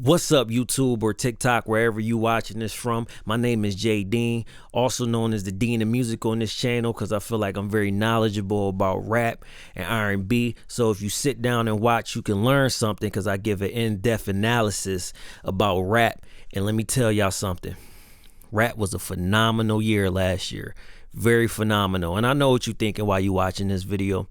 What's up, YouTube or TikTok, wherever you watching this from? My name is Jay Dean, also known as the Dean of Music on this channel, because I feel like I'm very knowledgeable about rap and R&B. So if you sit down and watch, you can learn something, because I give an in-depth analysis about rap. And let me tell y'all something. Rap was a phenomenal year last year. Very phenomenal. And I know what you're thinking while you watching this video.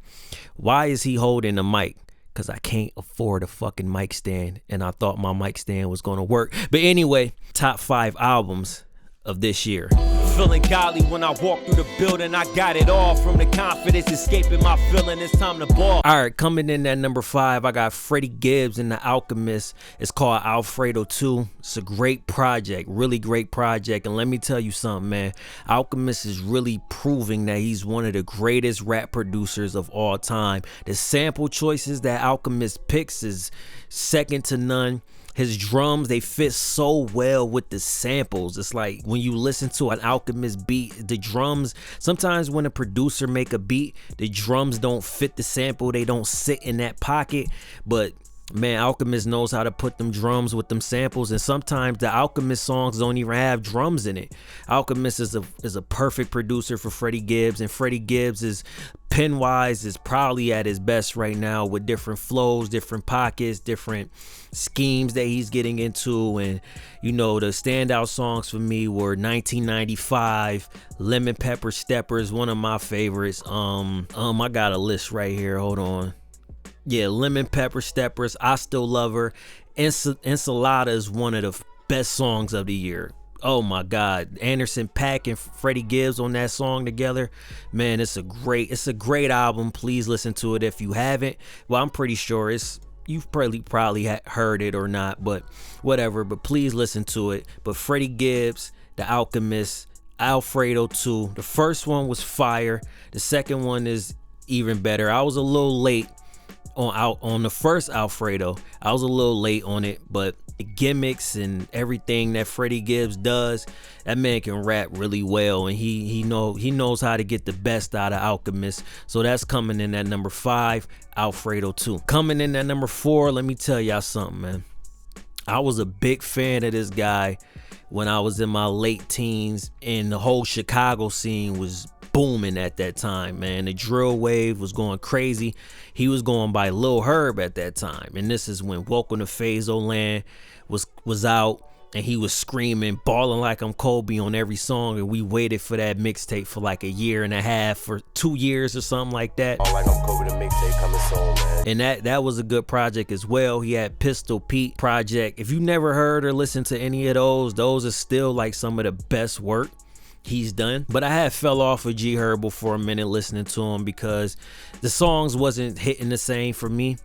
Why is he holding the mic? Because I can't afford a fucking mic stand, and I thought my mic stand was going to work. But anyway, top 5 albums of this year. Feeling godly when I walk through the building. I got it all from the confidence escaping my feeling. It's time to ball. All right, coming in at number 5, I got Freddie Gibbs and The Alchemist. It's called Alfredo 2. It's a great project, really great project. And let me tell you something, man. Alchemist is really proving that he's one of the greatest rap producers of all time. The sample choices that Alchemist picks is second to none. His drums, they fit so well with the samples. It's like when you listen to an Alchemist beat, the drums, sometimes when a producer make a beat, the drums don't fit the sample. They don't sit in that pocket. But man, Alchemist knows how to put them drums with them samples, and sometimes the Alchemist songs don't even have drums in it. Alchemist is a perfect producer for Freddie Gibbs, and Freddie Gibbs is pen-wise is probably at his best right now, with different flows, different pockets, different schemes that he's getting into. And you know, the standout songs for me were 1995, Lemon Pepper Steppers, one of my favorites. I got a list right here, hold on. Yeah, Lemon Pepper Steppers, I Still Love Her. Ensalada is one of the best songs of the year. Oh my God, Anderson .Paak and Freddie Gibbs on that song together, man, it's a great album. Please listen to it if you haven't. Well, I'm pretty sure you've probably heard it or not, but whatever. But please listen to it. But Freddie Gibbs, The Alchemist, Alfredo 2. The first one was fire. The second one is even better. I was a little late on the first Alfredo. I was a little late on it, but the gimmicks and everything that Freddie Gibbs does, that man can rap really well, and he knows how to get the best out of Alchemist. So that's coming in at number 5, Alfredo 2. Coming in at number 4, let me tell y'all something, man. I was a big fan of this guy when I was in my late teens, and the whole Chicago scene was booming at that time, man. The drill wave was going crazy. He was going by Lil Herb at that time, and this is when Welcome to Phazo Land was out, and he was screaming "Ballin' Like I'm Kobe" on every song, and we waited for that mixtape for like 1.5 years or 2 years or something like that. Ball Like I'm Kobe, the mixtape coming soon, man. And that was a good project as well. He had Pistol Pete project. If you never heard or listened to any of those are still like some of the best work he's done. But I had fell off with G Herbo for a minute listening to him, because the songs wasn't hitting the same for me.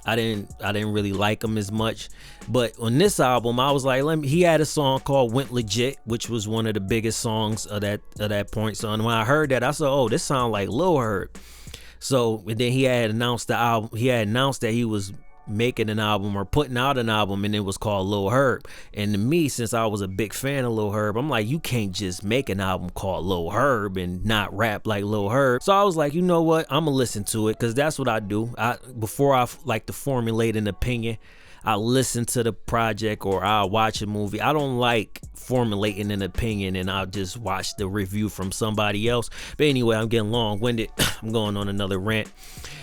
I didn't really like him as much. But on this album, I was like, he had a song called Went Legit, which was one of the biggest songs of that point. So when I heard that, I said, oh, this sounds like Lil Herb. So and then he had announced the album. He had announced that he was making an album or putting out an album, and it was called Lil Herb. And to me, since I was a big fan of Lil Herb, I'm like, you can't just make an album called Lil Herb and not rap like Lil Herb. So I was like, you know what, I'm gonna listen to it, because that's what I do. Before I like to formulate an opinion, I listen to the project or I'll watch a movie. I don't like formulating an opinion and I'll just watch the review from somebody else. But anyway, I'm getting long-winded. I'm going on another rant.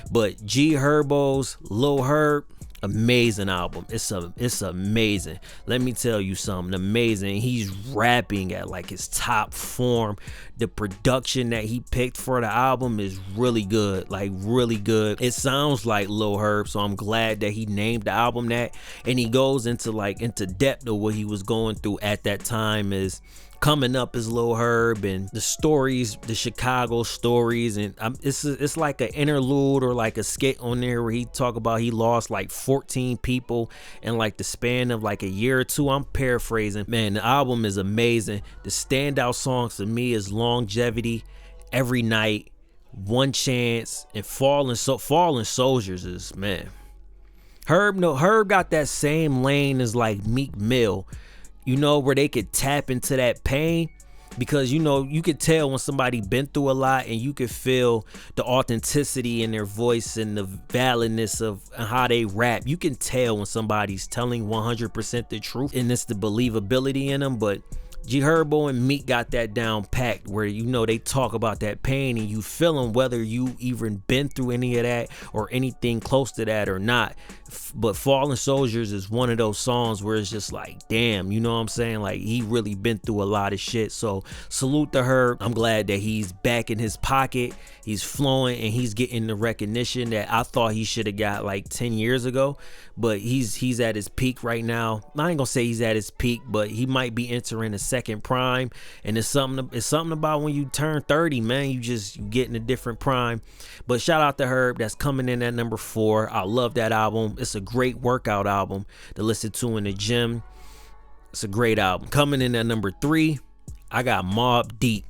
But G Herbo's Lil Herb, amazing album. It's amazing. Let me tell you something, amazing. He's rapping at like his top form. The production that he picked for the album is really good, like really good. It sounds like Lil Herb, so I'm glad that he named the album that. And he goes into depth of what he was going through at that time, is coming up as Lil Herb, and the stories, the Chicago stories. And it's like an interlude or like a skit on there where he talk about he lost like 14 people in like the span of like a year or two. I'm paraphrasing. Man, the album is amazing. The standout songs to me is Longevity, Every Night, One Chance, and Fallen Soldiers is, man. Herb got that same lane as like Meek Mill, you know, where they could tap into that pain. because you know you could tell when somebody been through a lot, and you could feel the authenticity in their voice and the validness of how they rap. You can tell when somebody's telling 100% the truth, and it's the believability in them. But G Herbo and Meek got that down packed, where you know they talk about that pain and you feel them whether you even been through any of that or anything close to that or not. But Fallen Soldiers is one of those songs where it's just like, damn, you know what I'm saying? Like, he really been through a lot of shit. So salute to her. I'm glad that he's back in his pocket, he's flowing, and he's getting the recognition that I thought he should have got like 10 years ago. But he's at his peak right now. I ain't gonna say he's at his peak, but he might be entering a second prime. And it's something about when you turn 30, man, you get in a different prime. But shout out to Herb, that's coming in at number 4. I love that album. It's a great workout album to listen to in the gym. It's a great album. Coming in at number 3, I got Mobb Deep.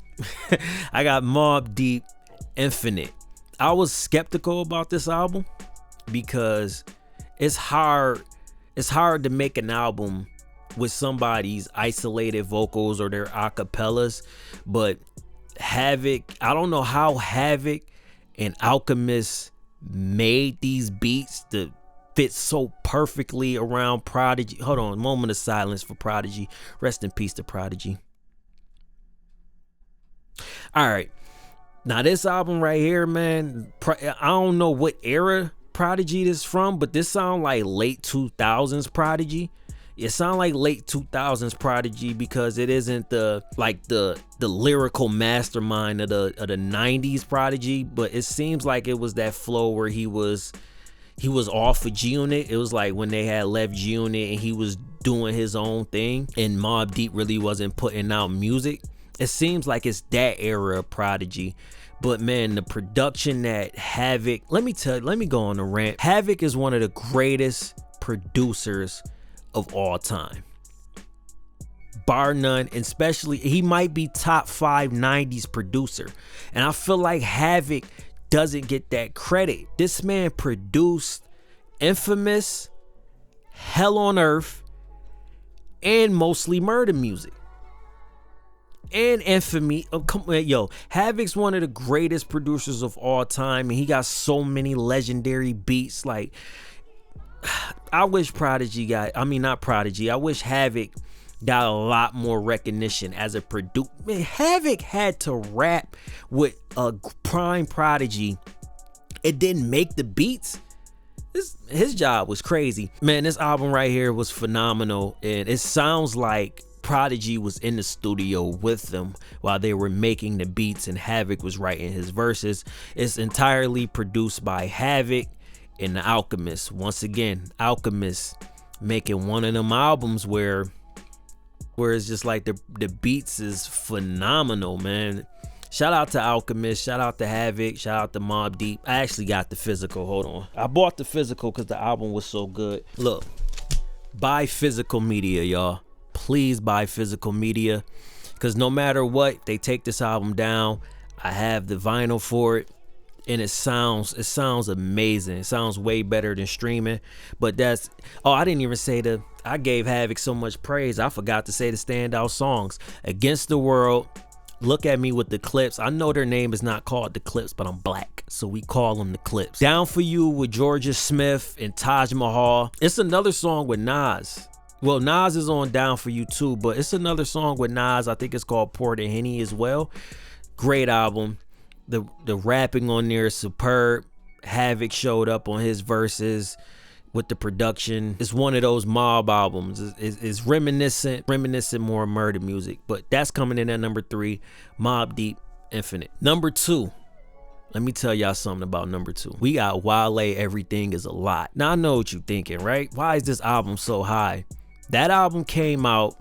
I got Mobb Deep, Infinite. I was skeptical about this album because it's hard to make an album with somebody's isolated vocals or their acapellas. But Havoc, I don't know how Havoc and Alchemist made these beats to fit so perfectly around Prodigy. Hold on, moment of silence for Prodigy. Rest in peace to Prodigy. All right, now this album right here, man, I don't know what era Prodigy this from, but this sound like late 2000s Prodigy. It sound like late 2000s Prodigy because it isn't the lyrical mastermind of the 90s Prodigy, but it seems like it was that flow where he was off of G-Unit. It was like when they had left G-Unit and he was doing his own thing and Mobb Deep really wasn't putting out music. It seems like it's that era of Prodigy. But man, the production that Havoc, let me go on a rant. Havoc is one of the greatest producers of all time, bar none. And especially, he might be top 5 90s producer, and I feel like Havoc doesn't get that credit. This man produced Infamous, Hell on Earth, and Mostly Murder Music, and Infamy. Oh, come on, yo, Havoc's one of the greatest producers of all time, and he got so many legendary beats. Like, I wish I wish Havoc got a lot more recognition as a producer. Man, Havoc had to rap with a prime Prodigy. It didn't make the beats. His job was crazy. Man, this album right here was phenomenal, and it sounds like Prodigy was in the studio with them while they were making the beats and Havoc was writing his verses. It's entirely produced by Havoc and the Alchemist. Once again, Alchemist making one of them albums where it's just like the beats is phenomenal, man. Shout out to Alchemist, shout out to Havoc, shout out to Mobb Deep. I actually got the physical. Hold on, I bought the physical because the album was so good. Look, buy physical media, y'all. Please buy physical media, because no matter what, they take this album down. I have the vinyl for it, and it sounds amazing. It sounds way better than streaming. But I didn't even say I gave Havoc so much praise, I forgot to say the standout songs. Against the World, Look at Me with the Clips. I know their name is not called the Clips, but I'm black, so we call them the Clips. Down for You with Georgia Smith and Taj Mahal. It's another song with Nas. Well, Nas is on Down for You too, but it's another song with Nas. I think it's called Port and Henny as well. Great album. The rapping on there is superb. Havoc showed up on his verses with the production. It's one of those mob albums. It's reminiscent more murder music. But that's coming in at number 3, Mobb Deep, Infinite. Number 2, let me tell y'all something about number 2. We got Wale, Everything Is a Lot. Now I know what you're thinking, right? Why is this album so high? That album came out,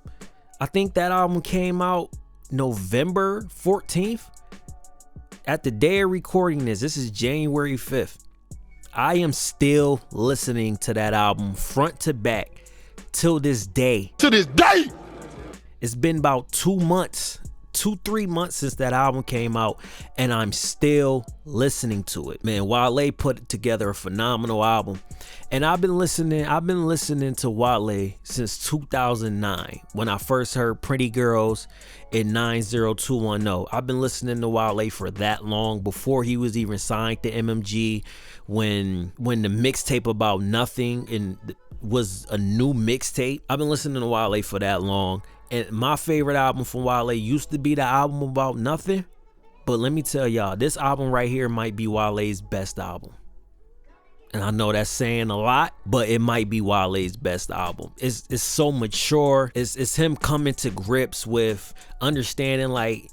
I think that album came out November 14th. At the day of recording this is January 5th. I am still listening to that album front to back till this day. To this day! It's been about 2 months 2-3 months since that album came out, and I'm still listening to it. Man, Wale put together a phenomenal album. And I've been listening to Wale since 2009 when I first heard Pretty Girls in 90210. I've been listening to Wale for that long, before he was even signed to MMG, when the mixtape About Nothing and was a new mixtape. I've been listening to Wale for that long. And my favorite album from Wale used to be the album About Nothing. But let me tell y'all, this album right here might be Wale's best album. And I know that's saying a lot, but it might be Wale's best album. It's so mature. It's him coming to grips with understanding like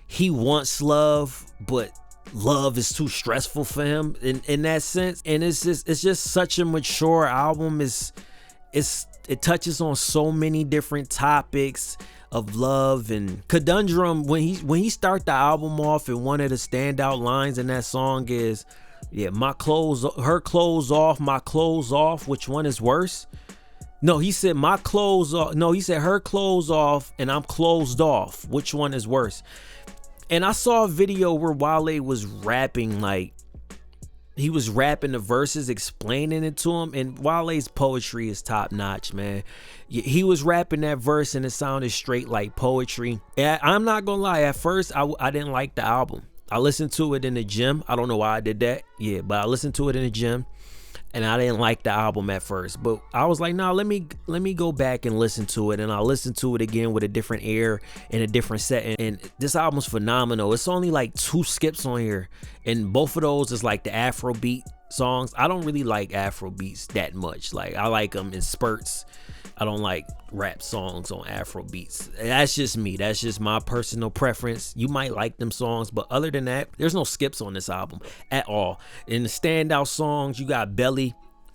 he wants love, but love is too stressful for him in that sense. And it's just such a mature album. It touches on so many different topics of love and conundrum. When he start the album off, and one of the standout lines in that song is, yeah, her clothes off, my clothes off, which one is worse? No, he said my clothes off. No, he said her clothes off and I'm closed off. Which one is worse? And I saw a video where Wale was rapping, like he was rapping the verses, explaining it to him. And Wale's poetry is top notch, man. He was rapping that verse and it sounded straight like poetry. And I'm not gonna lie, at first I didn't like the album. I listened to it in the gym. I don't know why I did that. Yeah, but I listened to it in the gym and I didn't like the album at first. But I was like, nah, let me go back and listen to it. And I listened to it again with a different air and a different setting. And this album's phenomenal. It's only like 2 skips on here. And both of those is like the Afrobeat songs. I don't really like Afrobeats that much. Like, I like them in spurts. I don't like rap songs on Afro beats. That's just me. That's just my personal preference. You might like them songs, but other than that, there's no skips on this album at all. In the standout songs, you got Belly,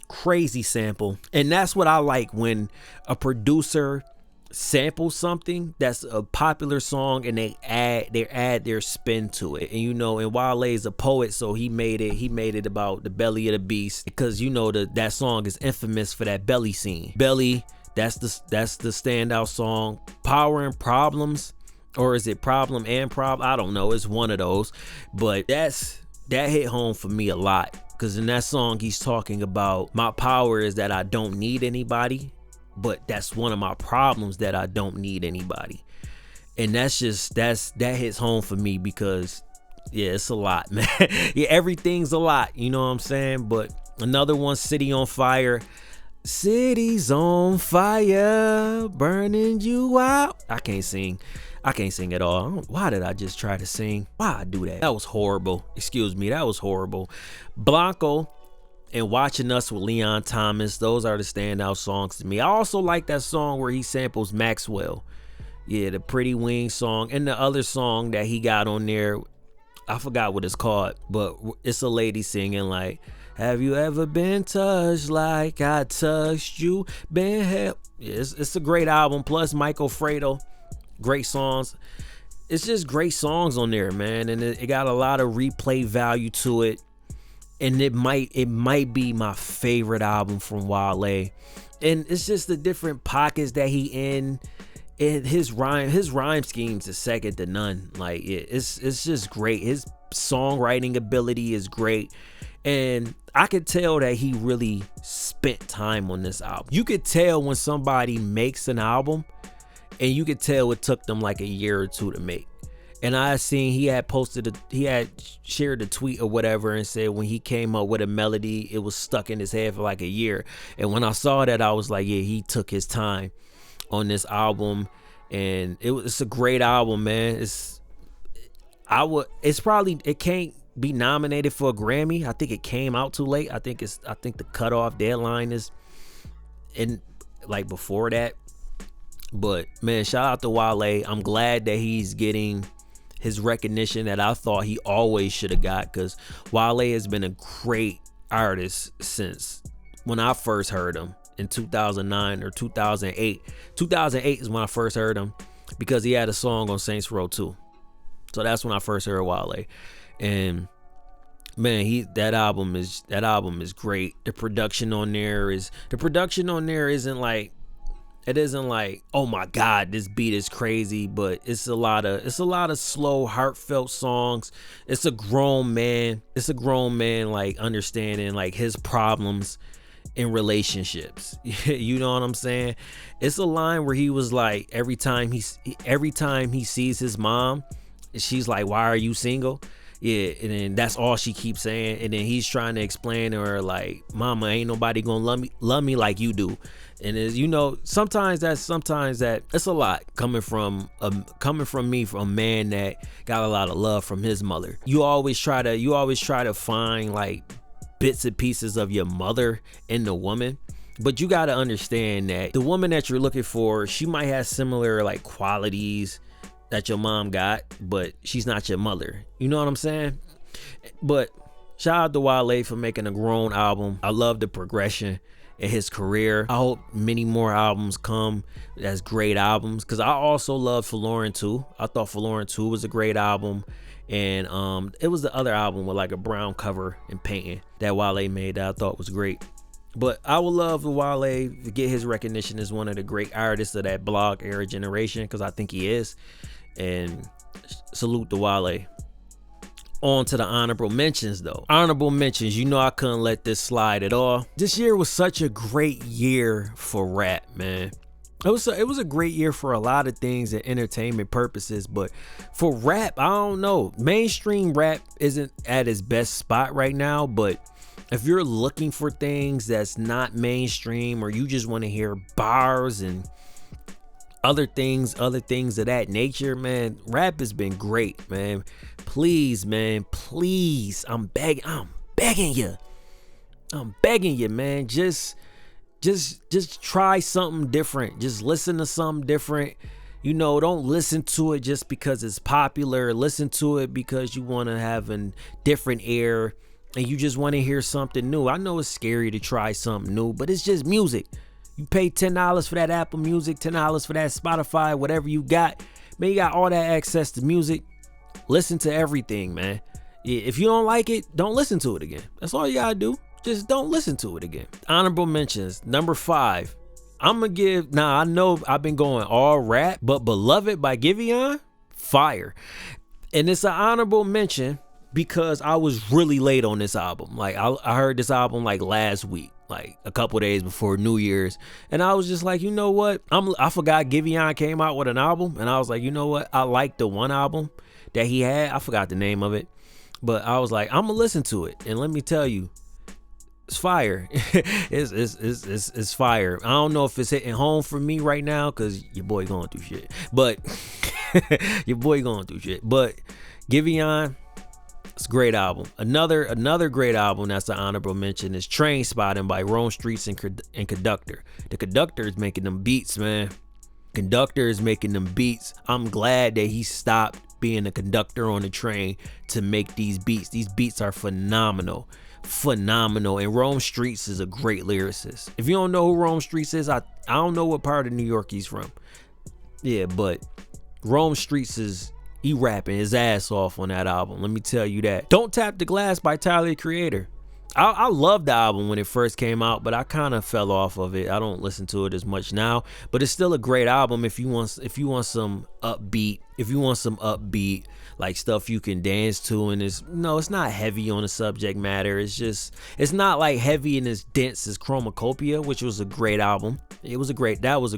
crazy sample. And that's what I like, when a producer samples something that's a popular song and they add their spin to it. And you know, and Wale is a poet, so he made it about the belly of the beast, because you know that song is infamous for that belly scene. Belly, that's the standout song. Power and Problems, or is it Problem and Problem? I don't know. It's one of those. But that hit home for me a lot, because in that song he's talking about, my power is that I don't need anybody, but that's one of my problems, that I don't need anybody. And that hits home for me, because yeah, it's a lot, man. Yeah, everything's a lot, you know what I'm saying? But another one, City on Fire. City's on fire, burning you out. I can't sing at all. Why did I just try to sing? Why I do that? That was horrible. Excuse me, that was horrible. Blanco and Watching Us with Leon Thomas, those are the standout songs to me. I also like that song where he samples Maxwell. Yeah, the Pretty Wings song. And the other song that he got on there, I forgot what it's called, but it's a lady singing like, have you ever been touched like I touched you? Been held. Yeah, it's a great album. Plus Michael Fredo, great songs. It's just great songs on there, man. And it got a lot of replay value to it. And it might be my favorite album from Wale. And it's just the different pockets that he in. And his rhyme schemes is second to none. Like, it's just great. His songwriting ability is great. And I could tell that he really spent time on this album. You could tell when somebody makes an album, and you could tell it took them like a year or two to make. And I seen he had shared a tweet or whatever and said when he came up with a melody, it was stuck in his head for like a year. And when I saw that, I was like, yeah, he took his time on this album. And it's a great album, man. It can't be nominated for a Grammy. I think it came out too late. I think the cutoff deadline is in like before that. But man, shout out to Wale. I'm glad that he's getting his recognition that I thought he always should have got, because Wale has been a great artist since when I first heard him in 2009 or 2008. 2008 is when I first heard him, because he had a song on Saints Row 2. So that's when I first heard Wale. And man, that album is great. The production on there isn't like, It isn't like, oh my God, this beat is crazy, but it's a lot of slow, heartfelt songs. It's a grown man like understanding like his problems in relationships. You know what I'm saying? It's a line where he was like, every time he sees his mom, she's like, why are you single? Yeah, and then that's all she keeps saying, and then he's trying to explain to her like, mama, ain't nobody gonna love me like you do. And as you know, sometimes that it's a lot coming from me, from a man that got a lot of love from his mother. You always try to find like bits and pieces of your mother in the woman, but you got to understand that the woman that you're looking for, she might have similar like qualities that your mom got, but she's not your mother. You know what I'm saying? But shout out to Wale for making a grown album. I love the progression in his career. I hope many more albums come that's great albums, because I also love Forlorn 2. I thought Forlorn 2 was a great album, and it was the other album with like a brown cover and painting that Wale made that I thought was great. But I would love for Wale to get his recognition as one of the great artists of that blog era generation, because I think he is. And salute to Wale. On to the honorable mentions though. Honorable mentions, you know I couldn't let this slide at all. This year was such a great year for rap, man. It was a great year for a lot of things and entertainment purposes, but for rap, I don't know. Mainstream rap isn't at its best spot right now, but if you're looking for things that's not mainstream, or you just want to hear bars and other things of that nature, man, rap has been great, man. Please, man, please, I'm begging you, man. Just try something different. Just listen to something different. You know, don't listen to it just because it's popular. Listen to it because you want to have a different air and you just want to hear something new. I know it's scary to try something new, but it's just music. You pay $10 for that Apple Music, $10 for that Spotify, whatever you got. Man, you got all that access to music. Listen to everything, man. If you don't like it, don't listen to it again. That's all you gotta do. Just don't listen to it again. Honorable mentions. Number 5. I'm gonna give, I know I've been going all rap, but Beloved by Giveon, fire. And it's an honorable mention because I was really late on this album. Like I heard this album like last week, like a couple days before New Year's, and I was just like, you know what? I forgot Giveon came out with an album, and I was like, you know what? I like the one album that he had. I forgot the name of it, but I was like, I'm gonna listen to it, and let me tell you, it's fire. it's fire. I don't know if it's hitting home for me right now because your boy going through shit, but but Giveon, it's a great album. Another great album that's an honorable mention is Train Spotting by Rome Streetz and Conductor. The Conductor is making them beats, man. Conductor is making them beats. I'm glad that he stopped being a conductor on the train to make these beats. These beats are phenomenal. And Rome Streetz is a great lyricist. If you don't know who Rome Streetz is, I don't know what part of New York he's from. Yeah, but Rome Streetz he rapping his ass off on that album. Let me tell you that. Don't Tap the Glass by Tyler the Creator. I loved the album when it first came out, but I kind of fell off of it. I don't listen to it as much now, but it's still a great album if you want some upbeat, like stuff you can dance to, and it's not heavy on the subject matter. It's not like heavy and as dense as Chromacopia, which was a great album. That was a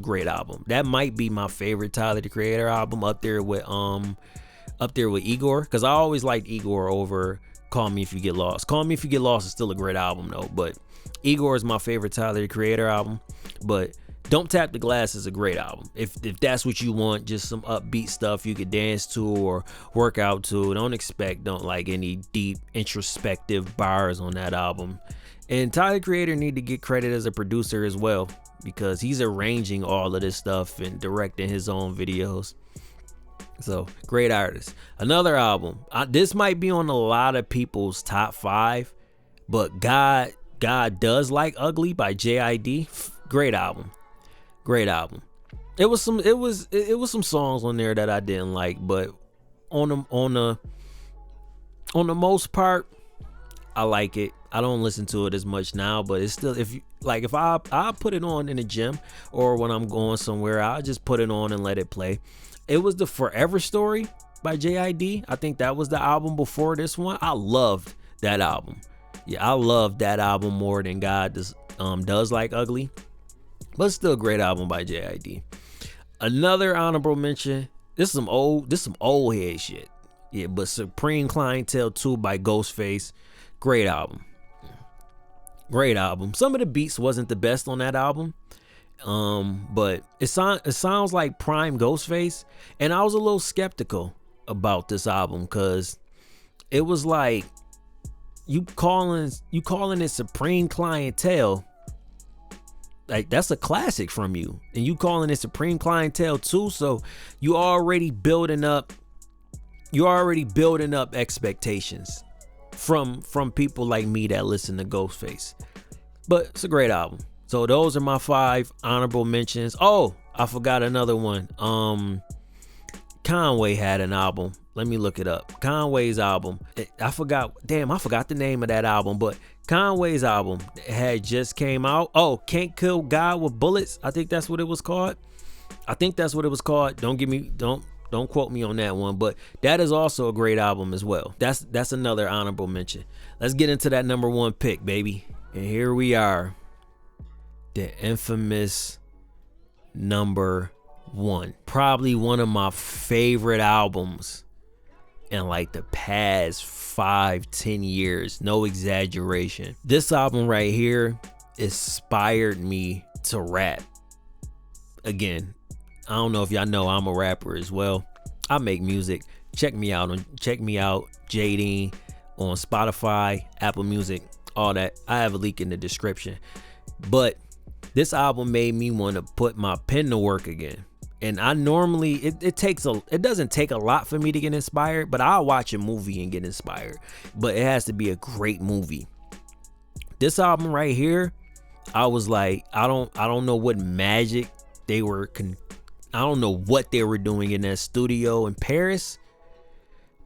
great album. That might be my favorite Tyler the Creator album, up there with Igor, because I always liked Igor over Call Me If You Get Lost. Call Me If You Get Lost is still a great album though, but Igor is my favorite Tyler the Creator album. But Don't Tap the Glass is a great album. If that's what you want, just some upbeat stuff you could dance to or work out to. Don't expect any deep introspective bars on that album. And Tyler the Creator need to get credit as a producer as well, because he's arranging all of this stuff and directing his own videos. So, great artist. Another album. This might be on a lot of people's top 5, but God Does Like Ugly by JID. Great album. It was some songs on there that I didn't like, but on the most part, I like it. I don't listen to it as much now, but it's still, if I put it on in the gym or when I'm going somewhere, I'll just put it on and let it play. It was the Forever Story by JID. I think that was the album before this one. I loved that album. Yeah, I loved that album more than God Does Like Ugly. But it's still a great album by JID. Another honorable mention. This is some old head shit. Yeah, but Supreme Clientele 2 by Ghostface. Great album. Great album. Some of the beats wasn't the best on that album. But it sounds like prime Ghostface. And I was a little skeptical about this album because it was like you calling it Supreme Clientele. Like, that's a classic from you, and you calling it Supreme Clientele 2, so you already building up expectations from people like me that listen to Ghostface. But it's a great album. So those are my 5 honorable mentions. Oh, I forgot another one. Conway had an album. Let me look it up. Conway's album. I forgot the name of that album, but Conway's album had just came out. Oh, Can't Kill God with Bullets. I think that's what it was called. Don't quote me on that one, but that is also a great album as well. That's another honorable mention. Let's get into that number 1 pick, baby. And here we are. The infamous number 1. Probably one of my favorite albums in like the past 5-10 years. No exaggeration. This album right here inspired me to rap. Again, I don't know if y'all know I'm a rapper as well. I make music. Check me out, Jadeen, on Spotify, Apple Music, all that. I have a link in the description. But this album made me want to put my pen to work again. And I normally, it doesn't take a lot for me to get inspired, but I'll watch a movie and get inspired. But it has to be a great movie. This album right here, I was like, I don't know what magic they were, I don't know what they were doing in that studio in Paris.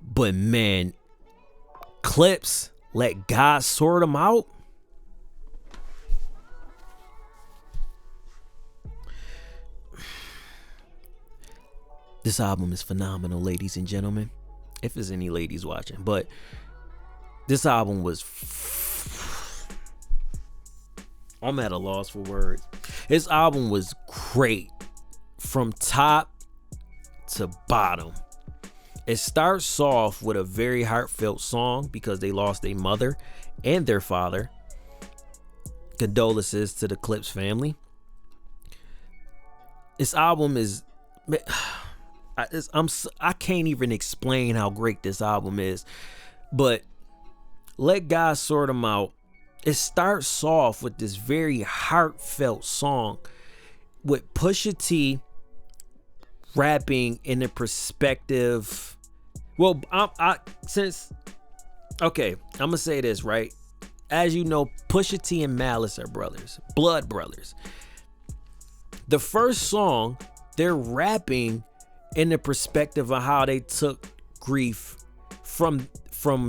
But man, Clipse, Let God Sort Them Out. This album is phenomenal, ladies and gentlemen. If there's any ladies watching. But this album was... I'm at a loss for words. This album was great. From top to bottom. It starts off with a very heartfelt song because they lost their mother and their father. Condolences to the Clipse family. This album is... I can't even explain how great this album is, but Let God Sort Them Out. It starts off with this very heartfelt song with Pusha T rapping in the perspective. Well, I'm gonna say this, right? As you know, Pusha T and Malice are brothers, blood brothers. The first song, they're rapping in the perspective of how they took grief from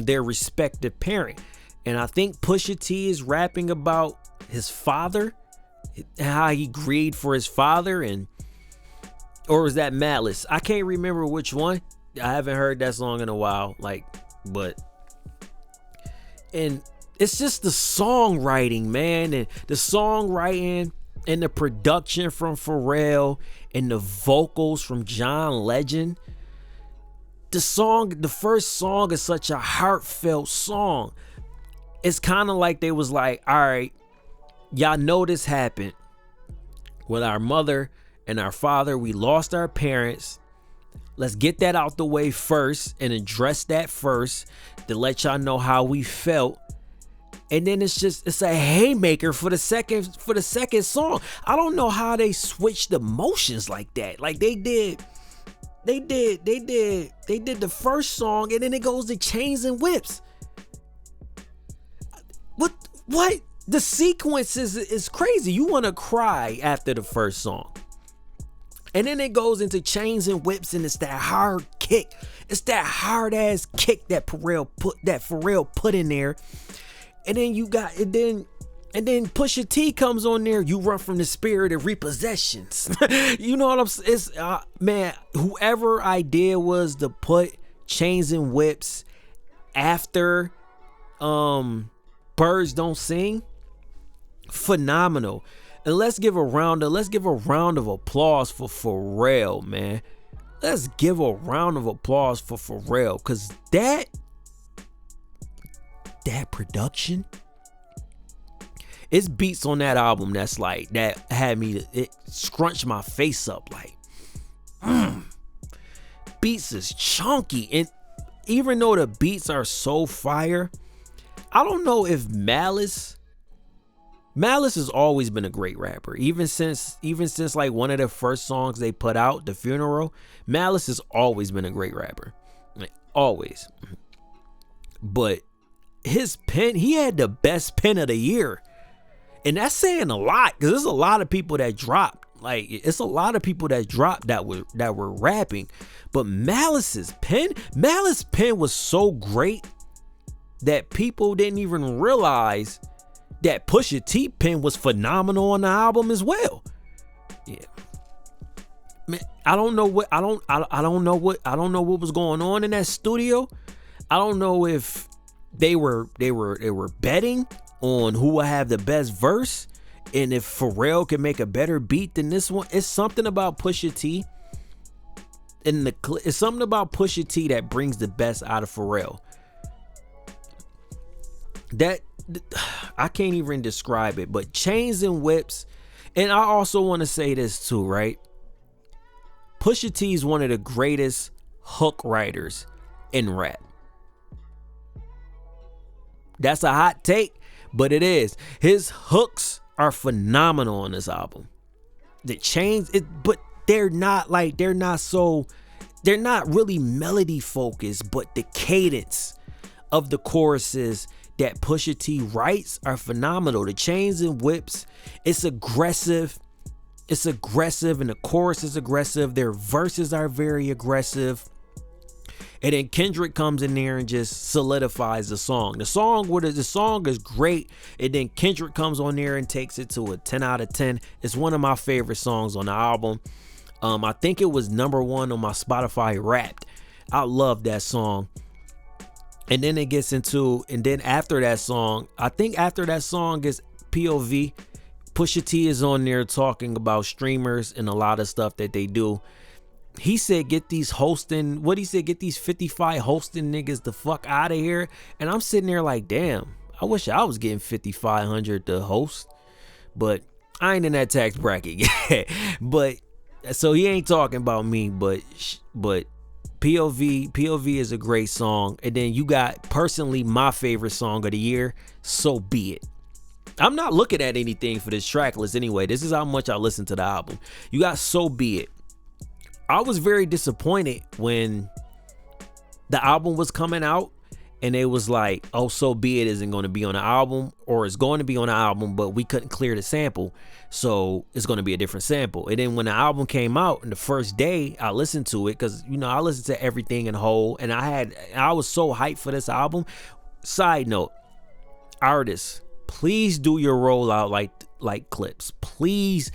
their respective parent. And I think Pusha T is rapping about his father, how he grieved for his father, or was that Malice? I can't remember which one. I haven't heard that song in a while, and it's just the songwriting, man, and the songwriting and the production from Pharrell and the vocals from John Legend. The first song is such a heartfelt song. It's kind of like they was like, all right, y'all know this happened with our mother and our father. We lost our parents. Let's get that out the way first and address that first to let y'all know how we felt. And then it's a haymaker for the second song. I don't know how they switched emotions like that. Like they did the first song and then it goes to Chains and Whips. What? The sequence is crazy. You want to cry after the first song. And then it goes into Chains and Whips and it's that hard kick. It's that hard ass kick that Pharrell put in there. And then you got and then Pusha T comes on there. You run from the spirit of repossessions. You know what I'm saying? It's man, whoever idea was to put Chains and Whips after Birds Don't Sing, phenomenal. And let's give a round of applause for Pharrell, man. Let's give a round of applause for Pharrell, because that production, it's beats on that album that's like, that had me, it scrunched my face up like, beats is chunky. And even though the beats are so fire, I don't know if Malice has always been a great rapper. Even since like one of the first songs they put out, The Funeral, Malice has always been a great rapper. Like, always. But his pen, he had the best pen of the year. And that's saying a lot, because there's a lot of people that dropped. Like, it's a lot of people that dropped that were rapping. But Malice's pen was so great that people didn't even realize that Pusha T pen was phenomenal on the album as well. Yeah. Man, I don't know what was going on in that studio. I don't know if they were betting on who will have the best verse, and if Pharrell can make a better beat than this one. It's something about Pusha T. It's something about Pusha T that brings the best out of Pharrell. That I can't even describe it. But Chains and Whips, and I also want to say this too, right? Pusha T is one of the greatest hook writers in rap. That's a hot take, but it is. His hooks are phenomenal on this album. The Chains, but they're not really melody focused, but the cadence of the choruses that Pusha T writes are phenomenal. The Chains and Whips, it's aggressive, and the chorus is aggressive. Their verses are very aggressive. And then Kendrick comes in there and just solidifies the song. The song is great. And then Kendrick comes on there and takes it to a 10 out of 10. It's one of my favorite songs on the album. I think it was number 1 on my Spotify Wrapped. I love that song. And then it gets into, and then after that song, I think after that song is POV. Pusha T is on there talking about streamers and a lot of stuff that they do. He said, get these 55 hosting niggas the fuck out of here. And I'm sitting there like, damn, I wish I was getting 5,500 to host, but I ain't in that tax bracket yet. But so he ain't talking about me, but POV is a great song. And then you got personally my favorite song of the year, So Be It. I'm not looking at anything for this track list anyway. This is how much I listen to the album. You got So Be It. I was very disappointed when the album was coming out and it was like, oh, So Be It isn't going to be on the album, or it's going to be on the album, but we couldn't clear the sample, so it's going to be a different sample. And then when the album came out, and the first day I listened to it, because I listened to everything in whole, and I was so hyped for this album. Side note, artists, please do your rollout like Clips. Please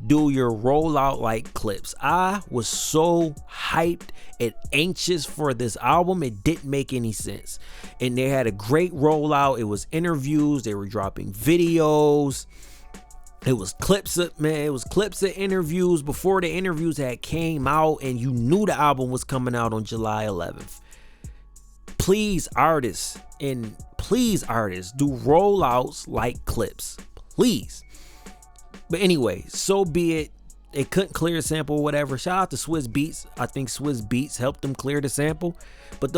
do your rollout like Clips. I was so hyped and anxious for this album, it didn't make any sense. And they had a great rollout. It was interviews, they were dropping videos. It was clips of interviews before the interviews had came out, and you knew the album was coming out on July 11th. Please, artists, do rollouts like Clips. Please. But anyway, So Be It. They couldn't clear a sample or whatever. Shout out to Swizz Beatz. I think Swizz Beatz helped them clear the sample. But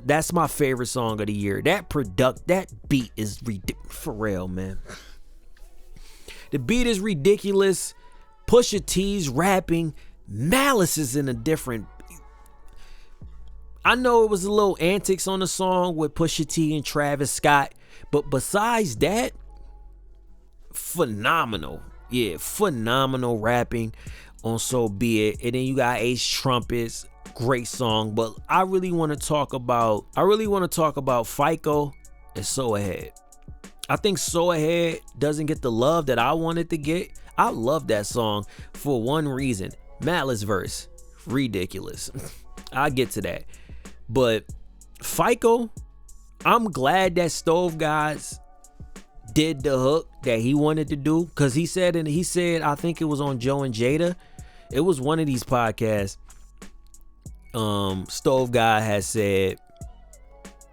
that's my favorite song of the year. That beat is ridiculous. Pharrell, man. The beat is ridiculous. Pusha T's rapping. Malice is in a different. I know it was a little antics on the song with Pusha T and Travis Scott, but besides that, phenomenal. Yeah, phenomenal rapping on So Be It. And then you got Ace Trumpets, great song. But I really want to talk about FICO and So Ahead. I think So Ahead doesn't get the love that I wanted to get. I love that song for one reason. Malice verse, ridiculous. I'll get to that. But FICO, I'm glad that Stove Gods did the hook that he wanted to do, because he said, I think it was on Joe and Jada. It was one of these podcasts. Stove God has said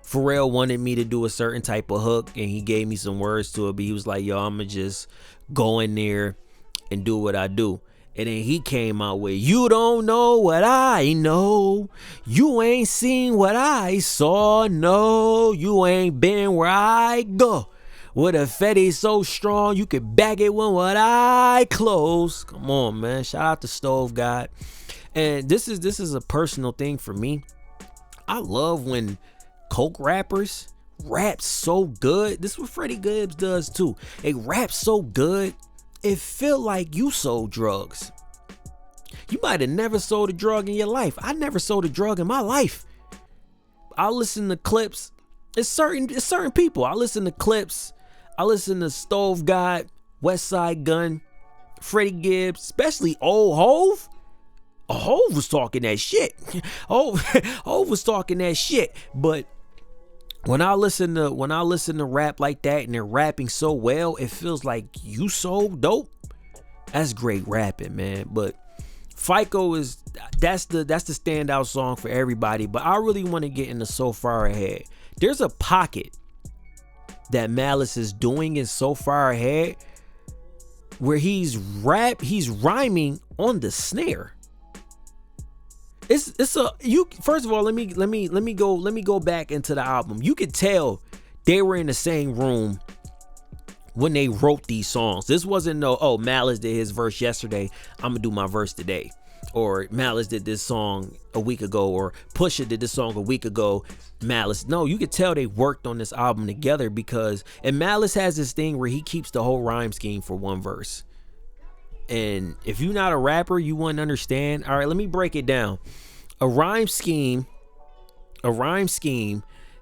Pharrell wanted me to do a certain type of hook, and he gave me some words to it, but he was like, yo, I'ma just go in there and do what I do. And then he came out with, you don't know what I know. You ain't seen what I saw. No, you ain't been where I go. With a Fetty so strong, you could back it when what I close. Come on, man. Shout out to Stove God. And this is a personal thing for me. I love when coke rappers rap so good. This is what Freddie Gibbs does too. They rap so good, it feel like you sold drugs. You might have never sold a drug in your life. I never sold a drug in my life. I listen to clips. It's certain people. I listen to clips. I listen to Stove God, West Side Gun, Freddie Gibbs, especially old Hove. Hove was talking that shit. Hove was talking that shit. But when I listen to rap like that and they're rapping so well, it feels like you so dope. That's great rapping, man. But FICO that's the standout song for everybody. But I really want to get into So Far Ahead. There's a pocket that Malice is doing in So Far Ahead where he's rhyming on the snare. First of all, let me go back into the album. You could tell they were in the same room when they wrote these songs. This wasn't Malice did his verse yesterday, I'm gonna do my verse today. Or Malice did this song a week ago, or Pusha did this song a week ago. Malice. No, you could tell they worked on this album together and Malice has this thing where he keeps the whole rhyme scheme for one verse. And if you're not a rapper, you wouldn't understand. All right, let me break it down. A rhyme scheme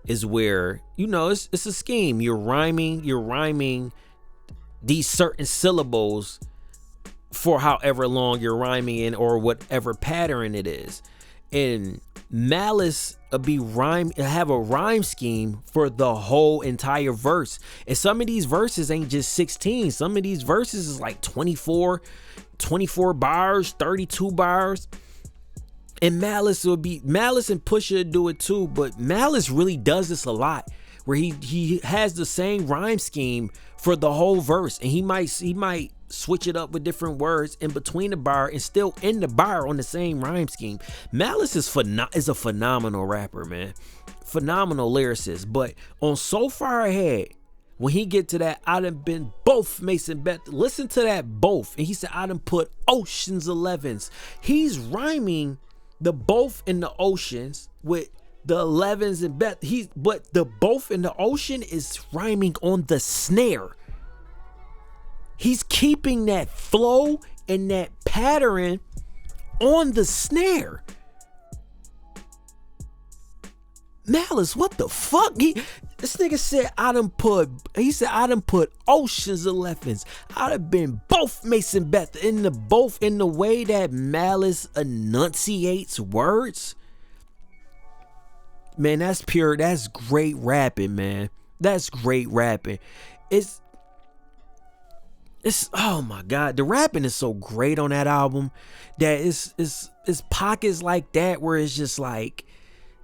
is where, it's a scheme. You're rhyming these certain syllables for however long you're rhyming in or whatever pattern it is. And Malice have a rhyme scheme for the whole entire verse. And some of these verses ain't just 16. Some of these verses is like 24 bars, 32 bars. And Malice and Pusha do it too, but Malice really does this a lot, where he has the same rhyme scheme for the whole verse, and he might switch it up with different words in between the bar and still end the bar on the same rhyme scheme. Malice is a phenomenal rapper, man, phenomenal lyricist. But on So Far Ahead, when he get to that, I done been both Mason Beth. Listen to that both, and he said I done put Ocean's 11s. He's rhyming the both in the oceans with the 11s and Beth. But the both in the ocean is rhyming on the snare. He's keeping that flow and that pattern on the snare. Malice, what the fuck? This nigga said I done put Ocean's 11s. I'd have been both Mason Beth in the way that Malice enunciates words. Man, that's great rapping, man. That's great rapping. It's oh my God, the rapping is so great on that album that it's pockets like that where it's just like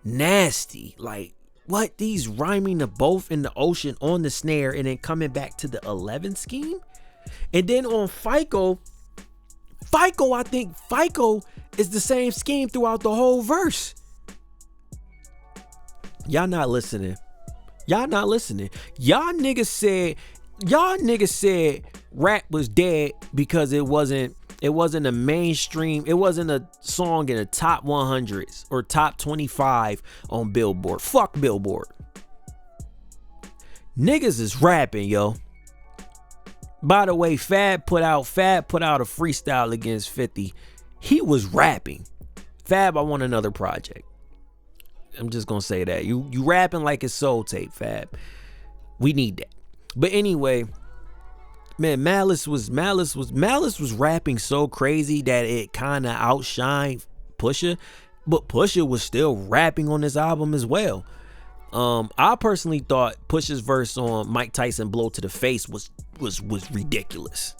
nasty. Like, what? These rhyming the both in the ocean on the snare and then coming back to the 11 scheme. And then on FICO, I think FICO is the same scheme throughout the whole verse. Y'all not listening. Y'all niggas said rap was dead because it wasn't a mainstream, it wasn't a song in the top 100s or top 25 on Billboard. Fuck Billboard. Niggas is rapping, yo. By the way, Fab put out a freestyle against 50. He was rapping. Fab, I want another project. I'm just gonna say that. You rapping like it's Soul Tape, Fab. We need that. But anyway, man, Malice was rapping so crazy that it kind of outshined Pusha, but Pusha was still rapping on this album as well. I personally thought Pusha's verse on Mike Tyson "Blow to the Face" was ridiculous.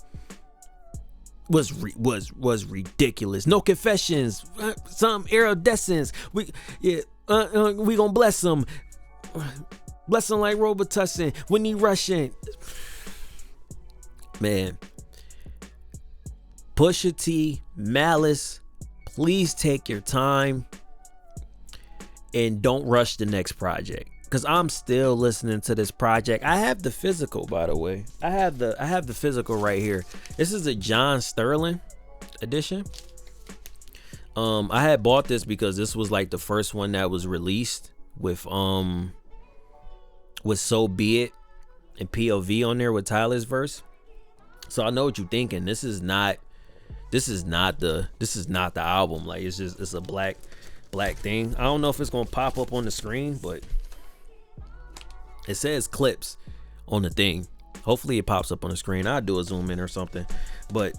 Was ridiculous. No confessions, some iridescence. We gonna bless them like Robitussin when he rushing. Man, Pusha T, Malice, please take your time and don't rush the next project, because I'm still listening to this project. I have the physical, by the way. I have the physical right here. This is a John Sterling edition. I had bought this because this was like the first one that was released with So Be It and POV on there with Tyler's verse. So I know what you're thinking. This is not the album. Like, it's a black thing. I don't know if it's gonna pop up on the screen, but it says clips on the thing. Hopefully it pops up on the screen. I'll do a zoom in or something. But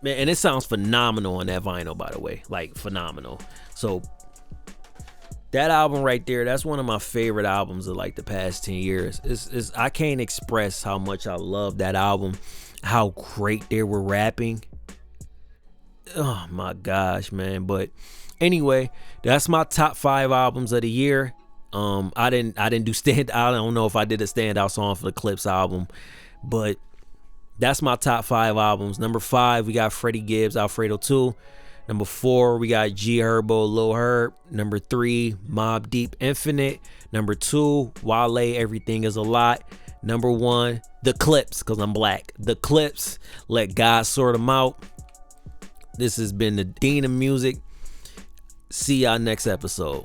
man, and it sounds phenomenal on that vinyl, by the way. Like, phenomenal. So that album right there, that's one of my favorite albums of like the past 10 years. I can't express how much I love that album, how great they were rapping. Oh my gosh, man. But anyway, that's my top 5 albums of the year. I didn't do stand. I don't know if I did a standout song for the Clips album, but that's my top 5 albums. Number 5, we got Freddie Gibbs, Alfredo 2. Number 4, we got G Herbo, Lil Herb. Number 3, Mobb Deep, Infinite. Number 2, Wale, Everything Is a Lot. Number 1, The Clips, because I'm black. The Clips, Let God Sort Them Out. This has been the Dean of Music. See y'all next episode.